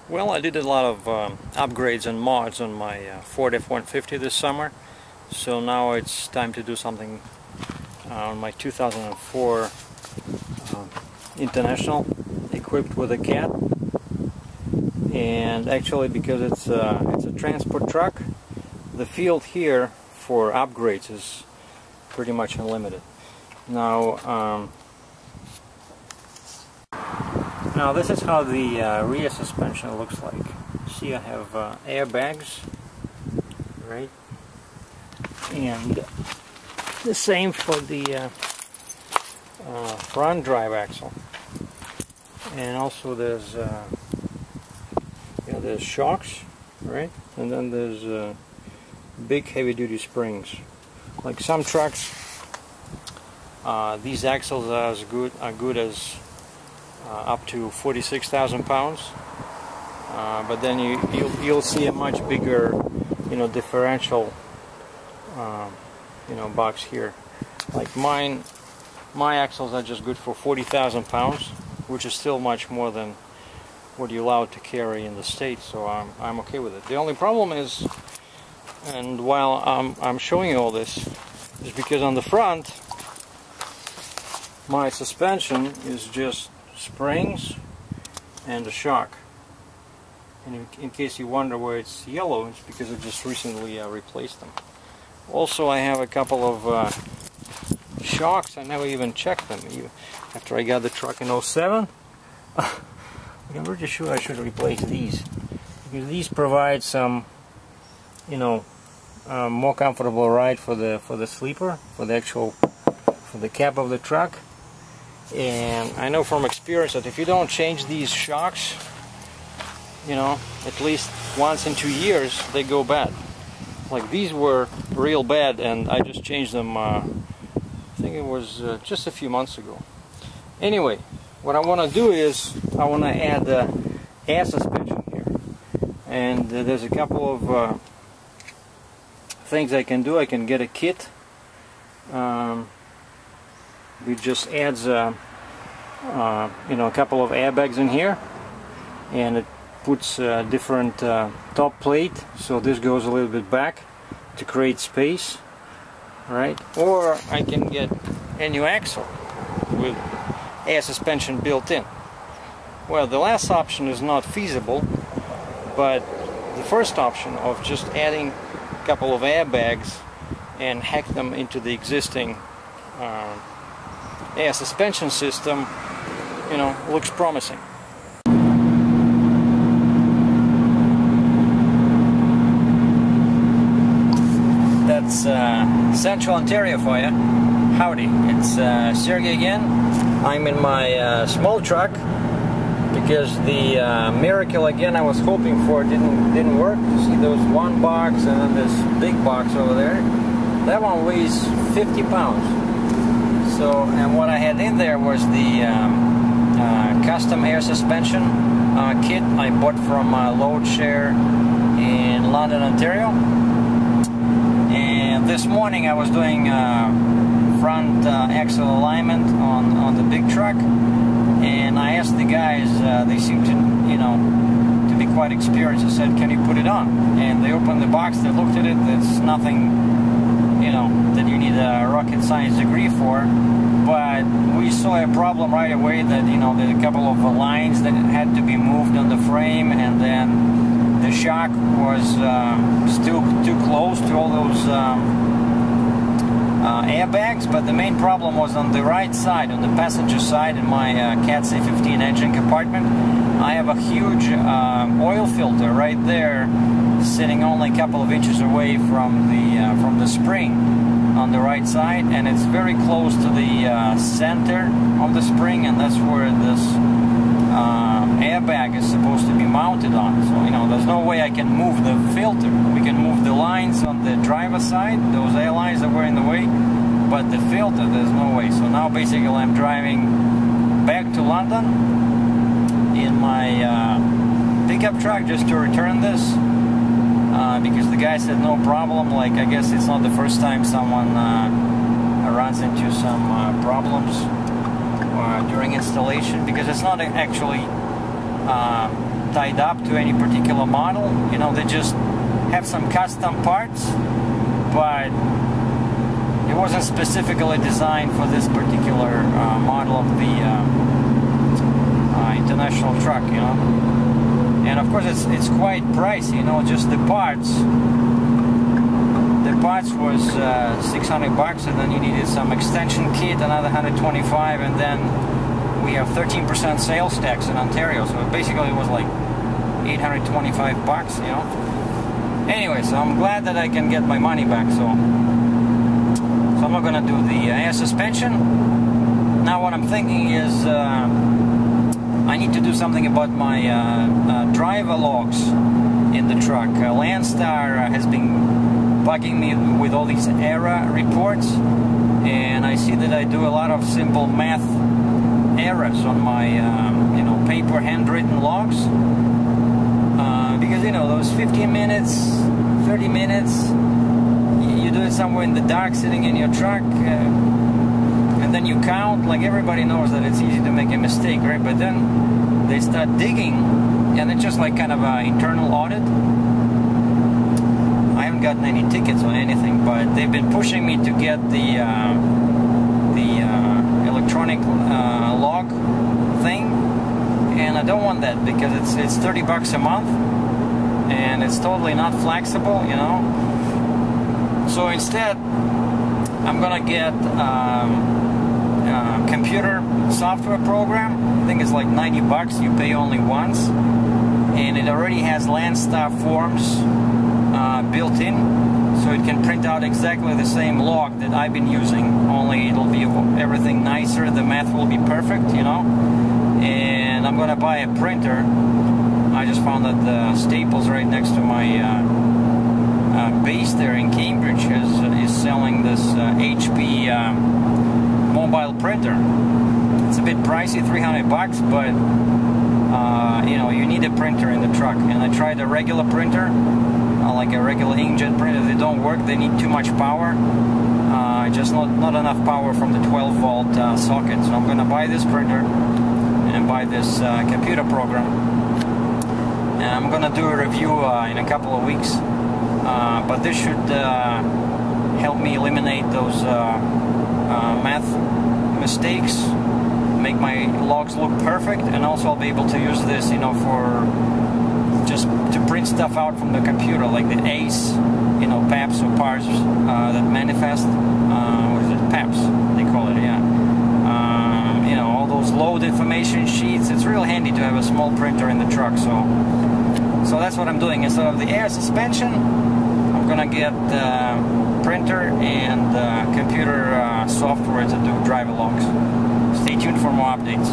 Well, I did a lot of upgrades and mods on my Ford F-150 this summer, so now it's time to do something on my 2004 International, equipped with a cat. And actually, because it's a transport truck, the field here for upgrades is pretty much unlimited. Now this is how the rear suspension looks like. See, I have airbags, right? And the same for the front drive axle. And also there's there's shocks, right? And then there's big heavy-duty springs. Like some trucks, these axles are good as up to 46,000 pounds, but then you'll see a much bigger, differential, box here. Like my axles are just good for 40,000 pounds, which is still much more than what you're allowed to carry in the States. So I'm okay with it. The only problem is, and while I'm showing you all this, is because on the front my suspension is just springs and a shock. And in case you wonder why it's yellow, it's because I just recently replaced them. Also, I have a couple of shocks. I never even checked them after I got the truck in 07. I'm pretty sure I should replace these, because these provide some more comfortable ride for the sleeper, for the cab of the truck. And I know from experience that if you don't change these shocks, at least once in 2 years, they go bad. Like these were real bad, and I just changed them, I think it was just a few months ago. Anyway, what I want to do is I want to add air suspension here. And there's a couple of things I can do. I can get a kit. It just adds a couple of airbags in here, and it puts a different top plate, so this goes a little bit back to create space, right? Or I can get a new axle with air suspension built in. Well, the last option is not feasible, but the first option of just adding a couple of airbags and hack them into the existing air suspension system, looks promising. That's Central Ontario for you. Howdy, it's Sergei again. I'm in my small truck because the miracle again I was hoping for didn't work. You see those one box and then this big box over there? That one weighs 50 pounds. So, and what I had in there was the custom air suspension kit I bought from Load Share in London, Ontario. And this morning I was doing front axle alignment on the big truck, and I asked the guys, they seem to be quite experienced. I said, can you put it on? And they opened the box, they looked at it. There's nothing that you need a rocket science degree for, but we saw a problem right away that there's a couple of lines that had to be moved on the frame, and then the shock was still too close to all those airbags. But the main problem was on the right side, on the passenger side in my Cat C15 engine compartment. I have a huge oil filter right there, sitting only a couple of inches away from the spring on the right side, and it's very close to the center of the spring, and that's where this airbag is supposed to be mounted on. So there's no way I can move the filter. We can move the lines on the driver's side, those air lines that were in the way, but the filter, there's no way. So now basically I'm driving back to London in my pickup truck just to return this, because the guy said no problem. Like, I guess it's not the first time someone runs into some problems during installation, because it's not actually tied up to any particular model. You know, they just have some custom parts, but it wasn't specifically designed for this particular model of the international truck, you know. And of course it's quite pricey, you know, just the parts. The parts was $600, and then you needed some extension kit, another $125, and then we have 13% sales tax in Ontario, so basically it was like $825, you know. Anyway, so I'm glad that I can get my money back, so I'm not gonna do the air suspension. Now what I'm thinking is I need to do something about my driver logs in the truck. Landstar has been bugging me with all these error reports, and I see that I do a lot of simple math errors on my you know, paper handwritten logs, because you know, those 15 minutes, 30 minutes, you do it somewhere in the dark, sitting in your truck, and then you count. Like, everybody knows that it's easy to make a mistake, right? But then they start digging, and it's just like kind of an internal audit. I haven't gotten any tickets or anything, but they've been pushing me to get the electronic log thing, and I don't want that because it's $30 a month, and it's totally not flexible, you know. So instead, I'm gonna get a computer software program. I think it's like $90. You pay only once, and it already has Landstar forms built in, so it can print out exactly the same log that I've been using, only it'll be everything nicer, the math will be perfect, you know. And I'm gonna buy a printer. I just found that the Staples right next to my base there in Cambridge is selling this HP mobile printer. It's a bit pricey, $300, but you know, you need a printer in the truck. And I tried a regular printer, like a regular inkjet printer. They don't work, they need too much power, just not enough power from the 12-volt socket. So I'm gonna buy this printer and buy this computer program, and I'm gonna do a review in a couple of weeks, but this should help me eliminate those math mistakes, make my logs look perfect, and also I'll be able to use this, you know, for just to print stuff out from the computer, like the ACE, you know, PAPS or PARS that manifest, what is it, PAPS they call it, yeah. You know, all those load information sheets. It's real handy to have a small printer in the truck, so that's what I'm doing. Instead of the air suspension, I'm gonna get printer and computer software to do driver logs. Stay tuned for more updates.